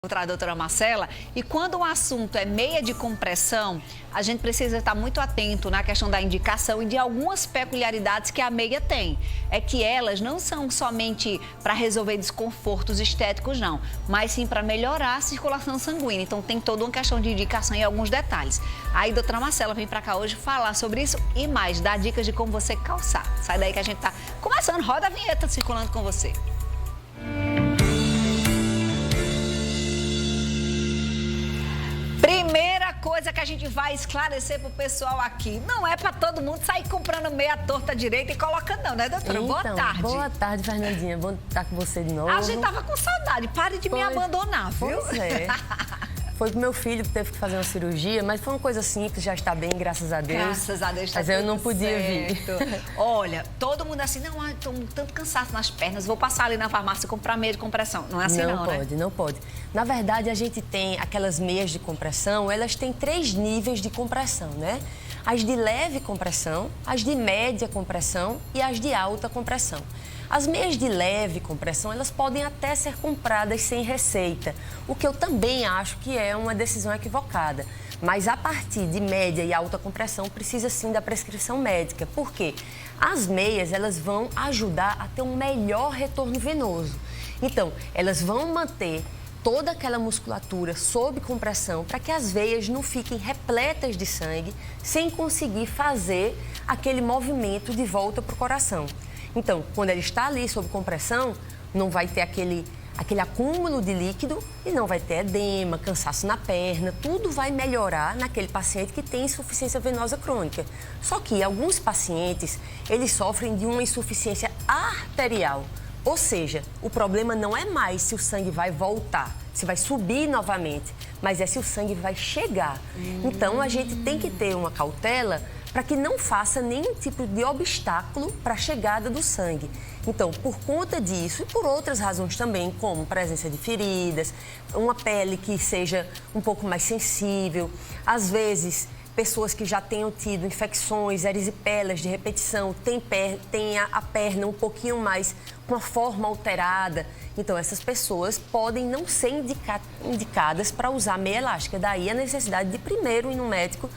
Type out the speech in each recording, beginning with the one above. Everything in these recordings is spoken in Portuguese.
A doutora Marcela, e quando o assunto é meia de compressão, a gente precisa estar muito atento na questão da indicação e de algumas peculiaridades que a meia tem. É que elas não são somente para resolver desconfortos estéticos, não, mas sim para melhorar a circulação sanguínea. Então tem toda uma questão de indicação e alguns detalhes. Aí a doutora Marcela vem para cá hoje falar sobre isso e mais, dar dicas de como você calçar. Sai daí que a gente tá começando, roda a vinheta circulando com você. Primeira coisa que a gente vai esclarecer pro pessoal aqui, não é para todo mundo sair comprando meia torta direita e colocando não, né, doutora? Então, boa tarde. Boa tarde, Fernandinha. Bom estar com você de novo. A gente tava com saudade, pare de me abandonar, viu? Pois é. Foi pro meu filho que teve que fazer uma cirurgia, mas foi uma coisa simples, já está bem, graças a Deus. Graças a Deus, tá mas eu não podia vir. Olha, todo mundo assim, não, estou tanto cansado nas pernas, vou passar ali na farmácia e comprar meia de compressão. Não é assim não, né? Não pode. Na verdade, a gente tem aquelas meias de compressão, elas têm 3 níveis de compressão, né? As de leve compressão, as de média compressão e as de alta compressão. As meias de leve compressão, elas podem até ser compradas sem receita, o que eu também acho que é uma decisão equivocada. Mas a partir de média e alta compressão, precisa sim da prescrição médica. Por quê? As meias, elas vão ajudar a ter um melhor retorno venoso. Então, elas vão manter toda aquela musculatura sob compressão para que as veias não fiquem repletas de sangue sem conseguir fazer aquele movimento de volta para o coração. Então, quando ele está ali sob compressão, não vai ter aquele acúmulo de líquido e não vai ter edema, cansaço na perna, tudo vai melhorar naquele paciente que tem insuficiência venosa crônica. Só que alguns pacientes, eles sofrem de uma insuficiência arterial. Ou seja, o problema não é mais se o sangue vai voltar, se vai subir novamente, mas é se o sangue vai chegar. Então, a gente tem que ter uma cautela para que não faça nenhum tipo de obstáculo para a chegada do sangue. Então, por conta disso e por outras razões também, como presença de feridas, uma pele que seja um pouco mais sensível, às vezes pessoas que já tenham tido infecções, erisipelas de repetição, tem a perna um pouquinho mais com a forma alterada. Então, essas pessoas podem não ser indicadas para usar meia elástica. Daí a necessidade de primeiro ir no médico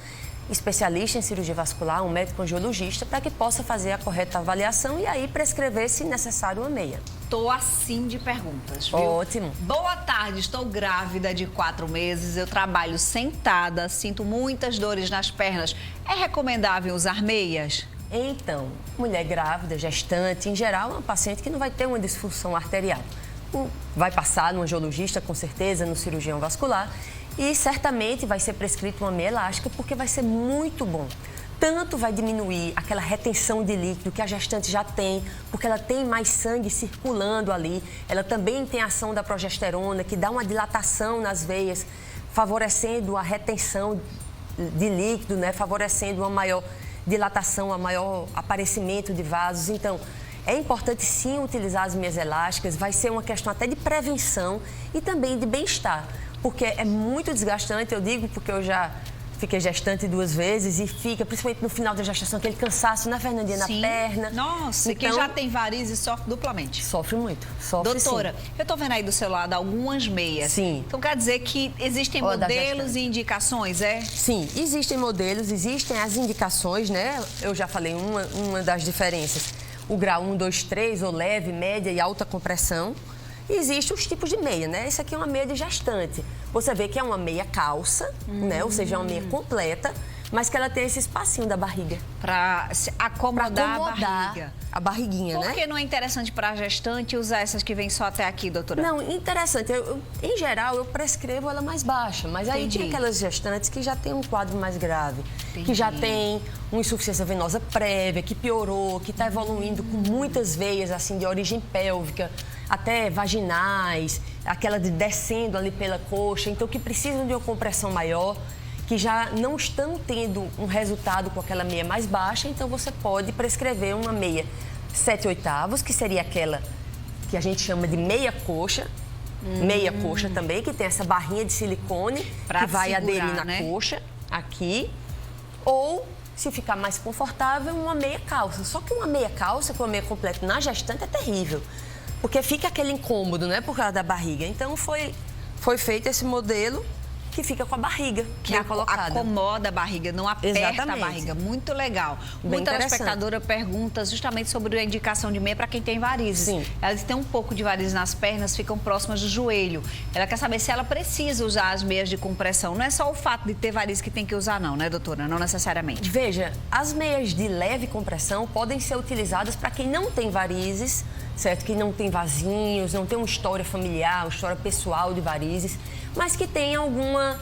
especialista em cirurgia vascular, um médico angiologista, para que possa fazer a correta avaliação e aí prescrever, se necessário, uma meia. Tô assim de perguntas, viu? Ótimo. Boa tarde, estou grávida de 4 meses, eu trabalho sentada, sinto muitas dores nas pernas. É recomendável usar meias? Então, mulher grávida, gestante, em geral, é uma paciente que não vai ter uma disfunção arterial. Vai passar no angiologista, com certeza, no cirurgião vascular, e certamente vai ser prescrito uma meia elástica porque vai ser muito bom. Tanto vai diminuir aquela retenção de líquido que a gestante já tem, porque ela tem mais sangue circulando ali. Ela também tem a ação da progesterona, que dá uma dilatação nas veias, favorecendo a retenção de líquido, né? Favorecendo uma maior dilatação, um maior aparecimento de vasos. Então, é importante sim utilizar as meias elásticas, vai ser uma questão até de prevenção e também de bem-estar. Porque é muito desgastante, eu digo, porque eu já fiquei gestante 2 vezes e fica, principalmente no final da gestação, aquele cansaço na Fernandinha, na perna. Nossa, então, quem já tem varizes sofre duplamente. Sofre muito, sofre. Doutora, sim. Eu tô vendo aí do seu lado algumas meias. Sim. Então quer dizer que existem modelos e indicações, é? Sim, existem modelos, existem as indicações, né? Eu já falei uma das diferenças. O grau 1, 2, 3, ou leve, média e alta compressão. E existem os tipos de meia, né? Esse aqui é uma meia de gestante. Você vê que é uma meia calça, né? Ou seja, é uma meia completa, mas que ela tem esse espacinho da barriga. Para acomodar a barriga. A barriguinha, né? Por que não é interessante para a gestante usar essas que vêm só até aqui, doutora? Não, interessante. Em geral, eu prescrevo ela mais baixa, mas aí tem aquelas gestantes que já tem um quadro mais grave, que já tem uma insuficiência venosa prévia, que piorou, que está evoluindo com muitas veias, assim, de origem pélvica, até vaginais, aquela de descendo ali pela coxa, então que precisam de uma compressão maior, que já não estão tendo um resultado com aquela meia mais baixa, então você pode prescrever uma meia 7/8, que seria aquela que a gente chama de meia coxa, meia coxa também, que tem essa barrinha de silicone que vai aderir na coxa, aqui, ou, se ficar mais confortável, uma meia calça. Só que uma meia calça com uma meia completa na gestante é terrível, porque fica aquele incômodo, né, por causa da barriga. Então, foi foi feito esse modelo que fica com a barriga que é colocada. Acomoda a barriga, não aperta Exatamente. a barriga. Muito legal. Bem Muita interessante. espectadora pergunta justamente sobre a indicação de meia para quem tem varizes. Sim. Elas têm um pouco de varizes nas pernas, ficam próximas do joelho. Ela quer saber se ela precisa usar as meias de compressão. Não é só o fato de ter varizes que tem que usar não, né, doutora? Não necessariamente. Veja, as meias de leve compressão podem ser utilizadas para quem não tem varizes, certo? Que não tem vasinhos, não tem uma história familiar, uma história pessoal de varizes, mas que tem alguma,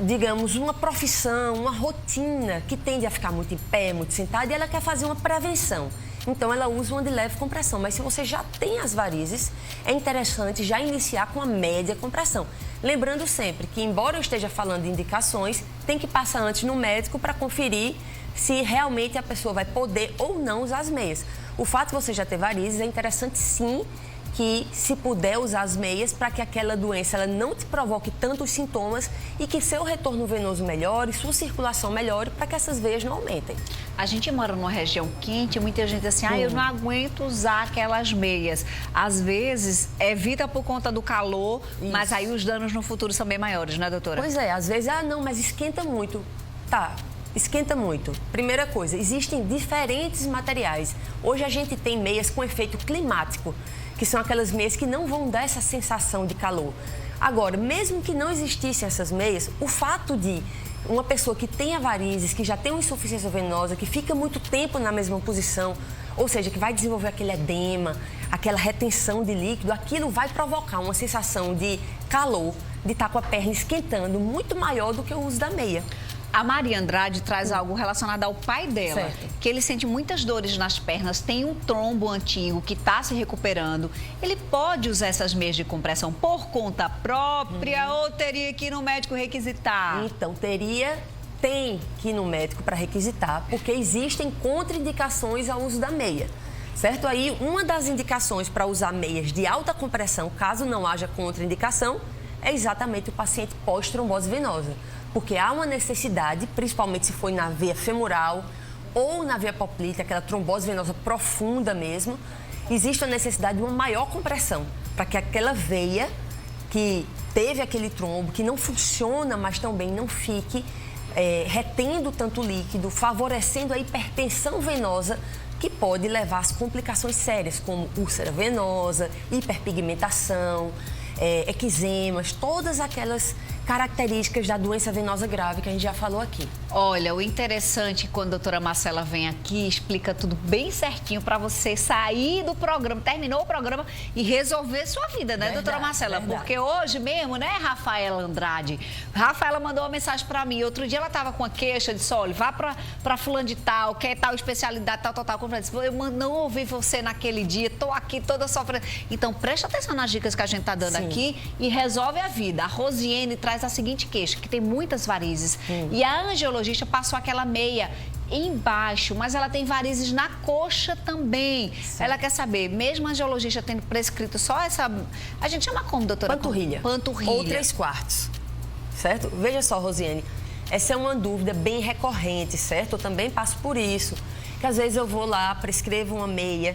digamos, uma profissão, uma rotina que tende a ficar muito em pé, muito sentada e ela quer fazer uma prevenção. Então, ela usa uma de leve compressão. Mas se você já tem as varizes, é interessante já iniciar com a média compressão. Lembrando sempre que, embora eu esteja falando de indicações, tem que passar antes no médico para conferir se realmente a pessoa vai poder ou não usar as meias. O fato de você já ter varizes é interessante, sim, que se puder usar as meias para que aquela doença ela não te provoque tantos sintomas e que seu retorno venoso melhore, sua circulação melhore para que essas veias não aumentem. A gente mora numa região quente, muita gente diz assim, eu não aguento usar aquelas meias. Às vezes, evita por conta do calor, mas aí os danos no futuro são bem maiores, né, doutora? Pois é, às vezes, não, mas esquenta muito. Tá, esquenta muito. Primeira coisa, existem diferentes materiais. Hoje a gente tem meias com efeito climático, que são aquelas meias que não vão dar essa sensação de calor. Agora, mesmo que não existissem essas meias, o fato de uma pessoa que tenha varizes, que já tem uma insuficiência venosa, que fica muito tempo na mesma posição, ou seja, que vai desenvolver aquele edema, aquela retenção de líquido, aquilo vai provocar uma sensação de calor, de estar com a perna esquentando, muito maior do que o uso da meia. A Maria Andrade traz algo relacionado ao pai dela, Certo. que ele sente muitas dores nas pernas, tem um trombo antigo que está se recuperando. Ele pode usar essas meias de compressão por conta própria ou teria que ir no médico requisitar? Então, tem que ir no médico para requisitar, porque existem contraindicações ao uso da meia, certo? Aí, uma das indicações para usar meias de alta compressão, caso não haja contraindicação, é exatamente o paciente pós-trombose venosa. Porque há uma necessidade, principalmente se for na veia femoral ou na veia poplítea, aquela trombose venosa profunda mesmo, existe a necessidade de uma maior compressão, para que aquela veia que teve aquele trombo, que não funciona mais tão bem, não fique retendo tanto líquido, favorecendo a hipertensão venosa, que pode levar às complicações sérias, como úlcera venosa, hiperpigmentação, eczemas, todas aquelas características da doença venosa grave que a gente já falou aqui. Olha, o interessante é quando a doutora Marcela vem aqui, explica tudo bem certinho para você sair do programa, terminou o programa e resolver sua vida, né, doutora Marcela? Verdade. Porque hoje mesmo, né, Rafaela Andrade? Rafaela mandou uma mensagem para mim. Outro dia ela estava com a queixa, disse, olha, vá para fulano de tal, quer tal especialidade, tal. Como eu disse, eu não ouvi você naquele dia, tô aqui toda sofrendo. Então, presta atenção nas dicas que a gente tá dando aqui e resolve a vida. A Rosiane traz a seguinte queixa, que tem muitas varizes. E a angiologista passou aquela meia embaixo, mas ela tem varizes na coxa também. Sim. Ela quer saber, mesmo a angiologista tendo prescrito só essa... A gente chama como, doutora? Panturrilha. Panturrilha. Ou 3/4, certo? Veja só, Rosiane, essa é uma dúvida bem recorrente, certo? Eu também passo por isso. Que às vezes eu vou lá, prescrevo uma meia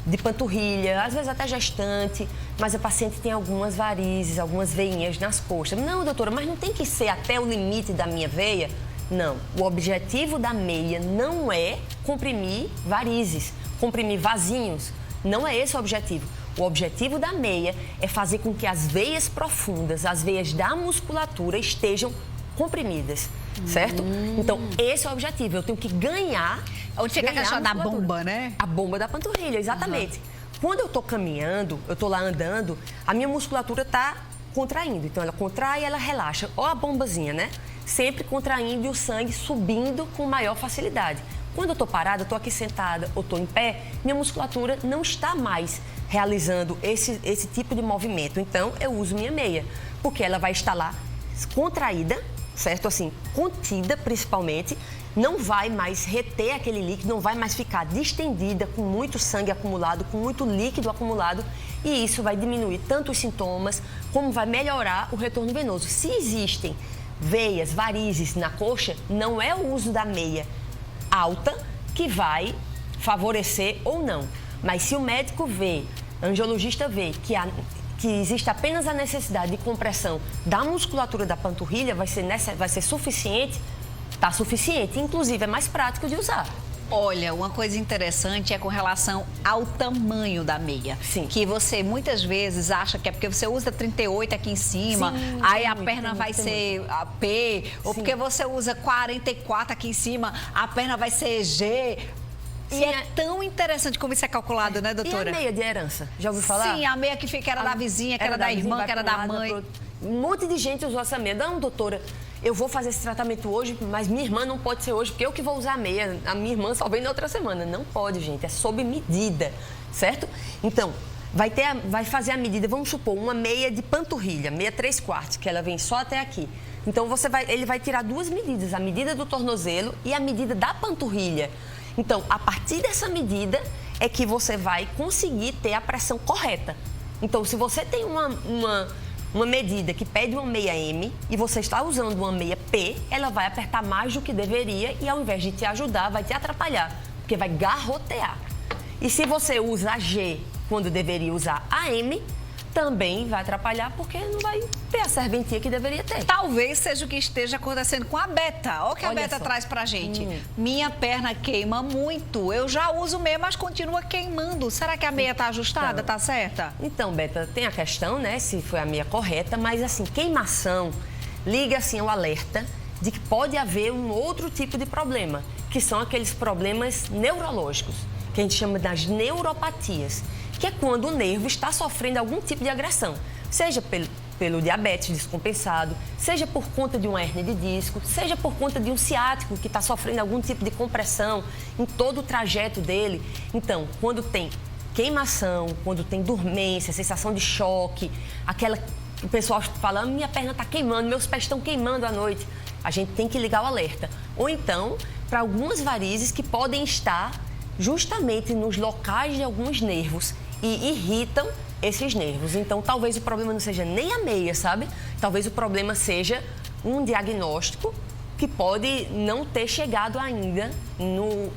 de panturrilha, às vezes até gestante, mas a paciente tem algumas varizes, algumas veinhas nas coxas. Não, doutora, mas não tem que ser até o limite da minha veia? Não. O objetivo da meia não é comprimir varizes, comprimir vasinhos. Não é esse o objetivo. O objetivo da meia é fazer com que as veias profundas, as veias da musculatura estejam comprimidas, certo? Então, esse é o objetivo. Eu tenho que ganhar... Onde fica a questão da bomba, né? A bomba da panturrilha, exatamente. Quando eu tô caminhando, eu tô lá andando, a minha musculatura tá contraindo. Então, ela contrai e ela relaxa. Ó a bombazinha, né? Sempre contraindo e o sangue subindo com maior facilidade. Quando eu tô parada, eu tô aqui sentada ou tô em pé, minha musculatura não está mais realizando esse tipo de movimento. Então, eu uso minha meia, porque ela vai estar lá contraída, certo? Assim, contida principalmente, não vai mais reter aquele líquido, não vai mais ficar distendida com muito sangue acumulado, com muito líquido acumulado, e isso vai diminuir tanto os sintomas, como vai melhorar o retorno venoso. Se existem veias, varizes na coxa, não é o uso da meia alta que vai favorecer ou não. Mas se o médico vê, o angiologista vê que que existe apenas a necessidade de compressão da musculatura da panturrilha, vai ser suficiente, está suficiente. Inclusive, é mais prático de usar. Olha, uma coisa interessante é com relação ao tamanho da meia. Sim. Que você muitas vezes acha que é porque você usa 38 aqui em cima, Sim, aí a perna vai ser a P, ou Sim. porque você usa 44 aqui em cima, a perna vai ser G. E Sim, é tão interessante como isso é calculado, né, doutora? E a meia de herança? Já ouviu falar? Sim, a meia que fica era da vizinha, que era da vizinha, irmã, vai que era pra da um lado, mãe. vai pro outro. Um monte de gente usou essa meia. Não, doutora, eu vou fazer esse tratamento hoje, mas minha irmã não pode ser hoje, porque eu que vou usar a meia. A minha irmã só vem na outra semana. Não pode, gente. É sob medida, certo? Então, vai fazer a medida, vamos supor, uma meia de panturrilha, meia 3/4, que ela vem só até aqui. Então, ele vai tirar duas medidas, a medida do tornozelo e a medida da panturrilha. Então, a partir dessa medida é que você vai conseguir ter a pressão correta. Então, se você tem uma medida que pede uma meia M e você está usando uma meia P, ela vai apertar mais do que deveria e ao invés de te ajudar, vai te atrapalhar, porque vai garrotear. E se você usa a G quando deveria usar a M, também vai atrapalhar porque não vai ter a serventia que deveria ter. Talvez seja o que esteja acontecendo com a Beta. Olha o que a Olha Beta só. traz pra gente. Minha perna queima muito. Eu já uso meia, mas continua queimando. Será que a meia tá ajustada? Tá certa? Então, Beta, tem a questão, né, se foi a meia correta, mas assim, queimação liga assim ao alerta de que pode haver um outro tipo de problema, que são aqueles problemas neurológicos, que a gente chama das neuropatias, que é quando o nervo está sofrendo algum tipo de agressão, seja pelo diabetes descompensado, seja por conta de uma hérnia de disco, seja por conta de um ciático que está sofrendo algum tipo de compressão em todo o trajeto dele. Então, quando tem queimação, quando tem dormência, sensação de choque, o pessoal fala, minha perna está queimando, meus pés estão queimando à noite, a gente tem que ligar o alerta. Ou então, para algumas varizes que podem estar justamente nos locais de alguns nervos e irritam esses nervos. Então, talvez o problema não seja nem a meia, sabe? Talvez o problema seja um diagnóstico que pode não ter chegado ainda no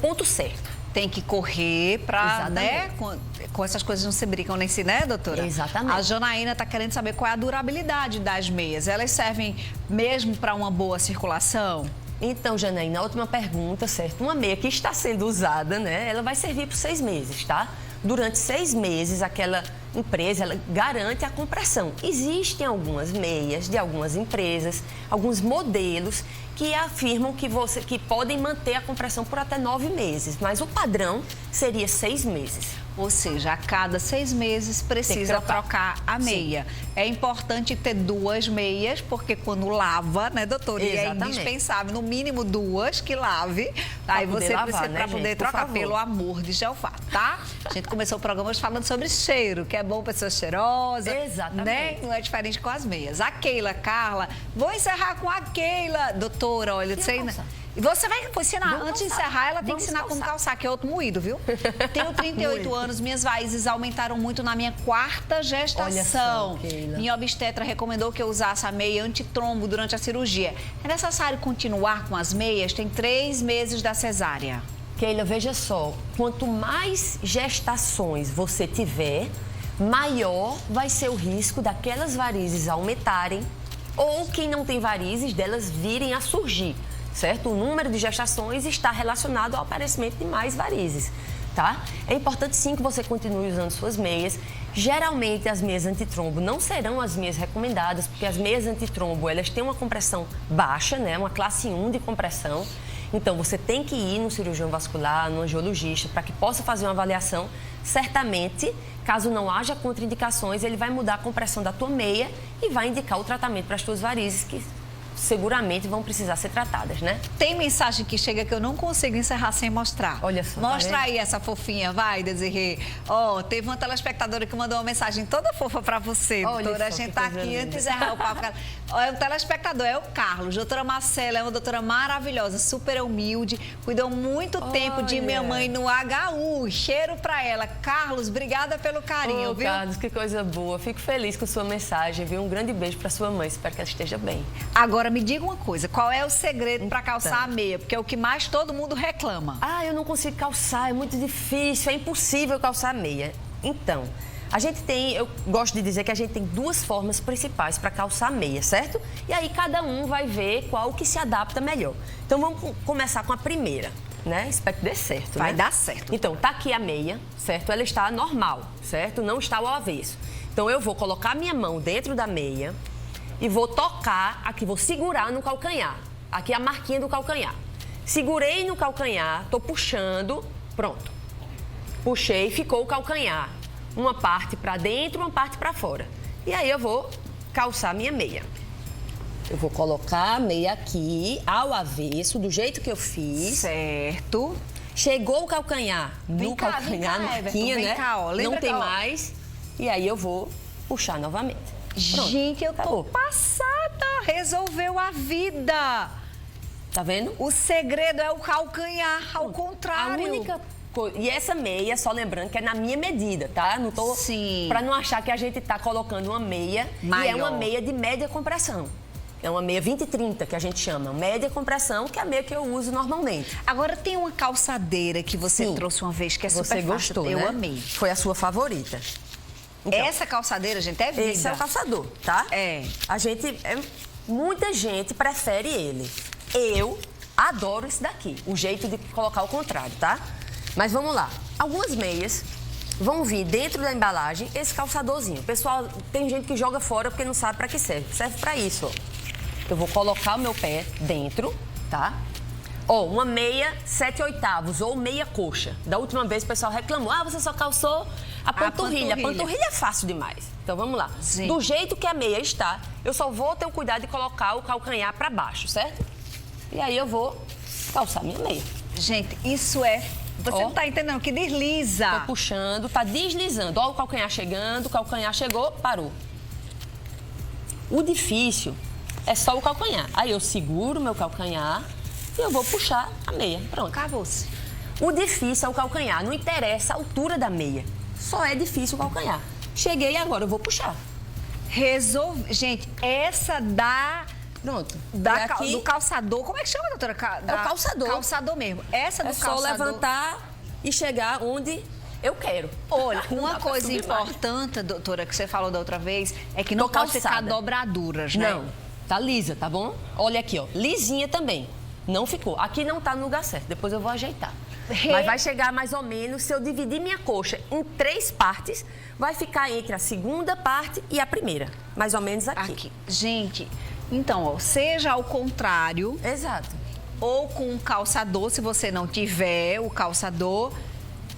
ponto certo. Tem que correr pra, Exatamente. né? Com essas coisas não se brincam nem se, né, doutora? Exatamente. A Janaína tá querendo saber qual é a durabilidade das meias. Elas servem mesmo para uma boa circulação? Então, Janaína, a última pergunta, certo? Uma meia que está sendo usada, né? Ela vai servir por 6 meses, tá? Durante 6 meses, aquela empresa, ela garante a compressão. Existem algumas meias de algumas empresas, alguns modelos que afirmam que podem manter a compressão por até 9 meses, mas o padrão seria 6 meses. Ou seja, a cada 6 meses precisa trocar a meia. Sim. É importante ter 2 meias, porque quando lava, né, doutora? E é indispensável, no mínimo 2 que lave. Aí você precisa, para poder trocar, pelo amor de Jeová, tá? A gente começou o programa hoje falando sobre cheiro, que é bom pessoa cheirosa. Exatamente. Né? Não é diferente com as meias. A Keila, Carla, vou encerrar com a Keila. Doutora, olha, e você vai ensinar, antes de encerrar, ela tem que ensinar como calçar, que é outro moído, viu? Tenho 38 anos, minhas varizes aumentaram muito na minha 4ª gestação. Olha só, minha obstetra recomendou que eu usasse a meia antitrombo durante a cirurgia. É necessário continuar com as meias? Tem 3 meses da cesárea. Keila, veja só, quanto mais gestações você tiver, maior vai ser o risco daquelas varizes aumentarem ou quem não tem varizes, delas virem a surgir. Certo? O número de gestações está relacionado ao aparecimento de mais varizes, tá? É importante sim que você continue usando suas meias. Geralmente as meias antitrombo não serão as meias recomendadas, porque as meias antitrombo, elas têm uma compressão baixa, né? Uma classe 1 de compressão. Então você tem que ir no cirurgião vascular, no angiologista, para que possa fazer uma avaliação. Certamente, caso não haja contraindicações, ele vai mudar a compressão da tua meia e vai indicar o tratamento para as tuas varizes, que seguramente vão precisar ser tratadas, né? Tem mensagem que chega que eu não consigo encerrar sem mostrar. Olha só. Mostra aí essa fofinha, vai, Desirê. Ó, teve uma telespectadora que mandou uma mensagem toda fofa pra você, doutora. A gente tá aqui antes de encerrar o papo. É um telespectador, é o Carlos. Doutora Marcela é uma doutora maravilhosa, super humilde, cuidou muito tempo de minha mãe no HU. Cheiro pra ela. Carlos, obrigada pelo carinho, viu? Carlos, que coisa boa. Fico feliz com sua mensagem, viu? Um grande beijo pra sua mãe. Espero que ela esteja bem. Agora, me diga uma coisa, qual é o segredo para calçar a meia? Porque é o que mais todo mundo reclama. Eu não consigo calçar, é muito difícil, é impossível calçar a meia. Então, A gente tem, eu gosto de dizer que a gente tem duas formas principais para calçar meia, certo? E aí cada um vai ver qual que se adapta melhor. Então vamos começar com a primeira, né? Espero que dê certo, Vai né? dar certo. Então, tá aqui a meia, certo? Ela está normal, certo? Não está ao avesso. Então eu vou colocar minha mão dentro da meia e vou tocar aqui, vou segurar no calcanhar. Aqui é a marquinha do calcanhar. Segurei no calcanhar, tô puxando, pronto. Puxei, ficou o calcanhar. Uma parte para dentro, uma parte para fora. E aí eu vou calçar minha meia. Eu vou colocar a meia aqui, ao avesso, do jeito que eu fiz. Certo. Chegou o calcanhar no calcanhar, vem cá, marquinha, Everton, né? vem cá, ó. Lembra Não tem que, ó, mais. E aí eu vou puxar novamente. Pronto, Gente, eu tô acabou. passada. Resolveu a vida. Tá vendo? O segredo é o calcanhar, ao contrário. A única coisa... E essa meia, só lembrando que é na minha medida, tá? Não tô... Sim. Pra não achar que a gente tá colocando uma meia. Maior. E é uma meia de média compressão. É uma meia 20-30 que a gente chama. Média compressão, que é a meia que eu uso normalmente. Agora tem uma calçadeira que você Sim. trouxe uma vez que é super Você fácil. gostou, Eu né? amei. Foi a sua favorita. Então, Essa calçadeira, gente, é vida. esse é o calçador, tá? É. Muita gente prefere ele. Eu adoro esse daqui, o jeito de colocar o contrário, tá? Mas vamos lá. Algumas meias vão vir dentro da embalagem esse calçadorzinho. Pessoal, tem gente que joga fora porque não sabe pra que serve. Serve pra isso, ó. Eu vou colocar o meu pé dentro, tá? Ó, uma meia 7/8 ou meia coxa. Da última vez o pessoal reclamou, você só calçou a panturrilha. A panturrilha é fácil demais. Então vamos lá. Sim. Do jeito que a meia está, eu só vou ter o cuidado de colocar o calcanhar pra baixo, certo? E aí eu vou calçar minha meia. Gente, isso é... Você Ó. não tá entendendo, que desliza. Tô puxando, tá deslizando. Ó o calcanhar chegando, o calcanhar chegou, parou. O difícil é só o calcanhar. Aí eu seguro o meu calcanhar e eu vou puxar a meia. Pronto. Acabou-se. O difícil é o calcanhar. Não interessa a altura da meia. Só é difícil o calcanhar. Cheguei agora, eu vou puxar. Resolve... Gente, essa Pronto. do calçador... Como é que chama, doutora? É o calçador. Calçador mesmo. Essa do É só calçador... levantar e chegar onde eu quero. Olha, Não uma dá pra coisa subir mais. importante, doutora, que você falou da outra vez, é que não Tô pode ficar calçada. dobraduras, né? Não, tá lisa, tá bom? Olha aqui, ó, lisinha também. Não ficou. Aqui não tá no lugar certo, depois eu vou ajeitar. Mas vai chegar mais ou menos, se eu dividir minha coxa em 3 partes, vai ficar entre a segunda parte e a primeira. Mais ou menos aqui. Gente, então, ó, seja ao contrário, Exato. ou com um calçador, se você não tiver o calçador,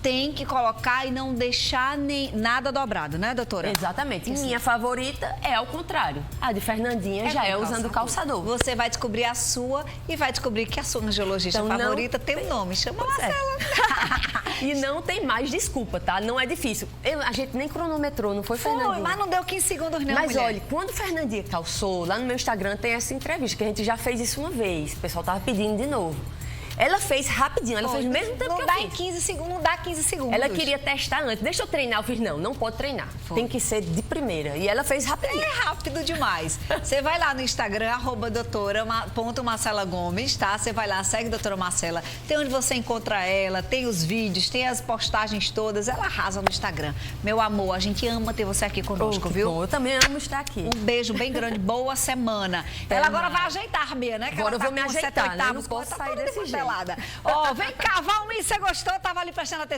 tem que colocar e não deixar nada dobrado, né, doutora? Exatamente. Minha favorita é ao contrário. A de Fernandinha já é com usando o calçador. Você vai descobrir a sua e vai descobrir que a sua angiologista Então, não favorita tem um nome, chama Pois é. Marcela. E não tem mais desculpa, tá? Não é difícil. A gente nem cronometrou, não foi, Fernandinha? Foi, mas não deu 15 segundos não, Mas mulher. olha, quando Fernandinha calçou, lá no meu Instagram tem essa entrevista, que a gente já fez isso uma vez. O pessoal tava pedindo de novo. Ela fez rapidinho, ela fez o mesmo tempo não que eu dá fiz. em 15 segundos, não dá 15 segundos. Ela queria testar antes. Deixa eu treinar. Eu fiz, não pode treinar. Foi. Tem que ser de primeira. E ela fez rapidinho. É rápido demais. Você vai lá no Instagram, @doutora.marcela.gomes, tá? Você vai lá, segue a doutora Marcela. Tem onde você encontra ela, tem os vídeos, tem as postagens todas. Ela arrasa no Instagram. Meu amor, a gente ama ter você aqui conosco, Que viu? bom, eu também amo estar aqui. Um beijo bem grande, boa semana. Até Ela agora mais. vai ajeitar a meia, né? Que Agora ela eu vou me com ajeitar, 7/8, né? Eu não posso tá sair toda desse jeito. desmantelada. Ó, vem cá, Valmir, você gostou? Tava ali prestando atenção.